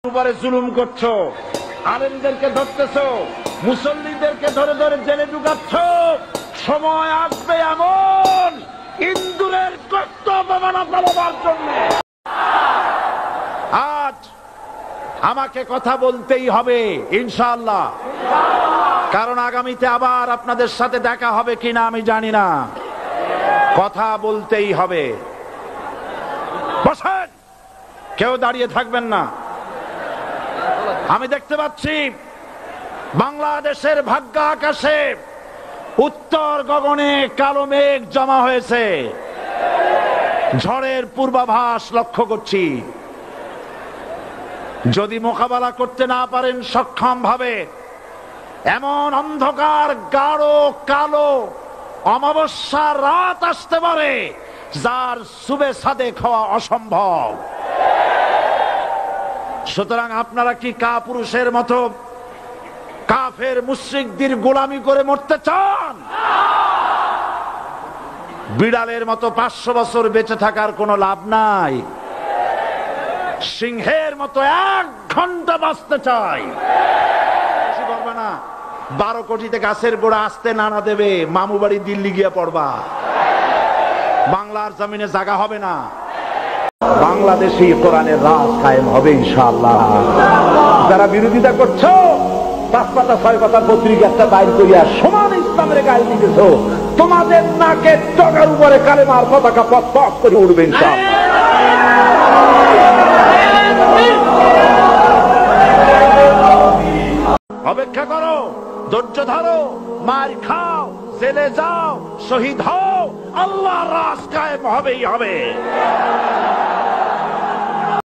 উপরে জুলুম করছো, আলেমদেরকে ধরতেছো, মুসল্লিদেরকে ধরে ধরে জেলে ঢুকাচ্ছ। সময় আসবে এমন ইন্দুরের কর্তব্য পালবার জন্য আজ আমাকে কথা বলতেই হবে ইনশাআল্লাহ। কারণ আগামীতে আবার আপনাদের সাথে দেখা হবে কিনা আমি জানি না, কথা বলতেই হবে। বসেন, কেউ দাঁড়িয়ে থাকবেন না। আমি দেখতে পাচ্ছি বাংলাদেশের ভাগ্য আকাশে উত্তর গগনে কালো মেঘ জমা হয়েছে, ঝড়ের পূর্বাভাস লক্ষ্য করছি। যদি মোকাবেলা করতে না পারেন সক্ষম ভাবে, এমন অন্ধকার গাঢ় কালো অমাবস্যার রাত আসতে পারে যার সুবে সাদেক হওয়া অসম্ভব। সুতরাং আপনারা কি কাপুরুষের মতো কাফের মুশরিকদের গোলামি করে মরতে চান? বিড়ালের মতো 500 বছর বেঁচে থাকার কোনো লাভ নাই। সিংহের মতো 1 ঘন্টা বাঁচতে চাই। 12 কোটিতে গাছের গোড়া আসতে নানা দেবে, মামু বাড়ি দিল্লি গিয়ে পড়বা, বাংলার জমিনে জায়গা হবে না। বাংলাদেশে কোরআনের রাজ কায়েম হবে ইনশাআল্লাহ। যারা বিরোধিতা করছো, 5 পাতা 6 পাতা পত্রিকা একটা বাইর করিয়া সমান ইসলামের গায়ে দিতেছো, তোমাদের নাকের টগার উপরে কালেমার পতাকা পথ পথ করে উঠবে ইনশাআল্লাহ। অপেক্ষা করো, ধৈর্য ধরো, মার খাও, জেলে যাও, শহীদ হও, আল্লাহর রাজ কায়েম হবেই হবে।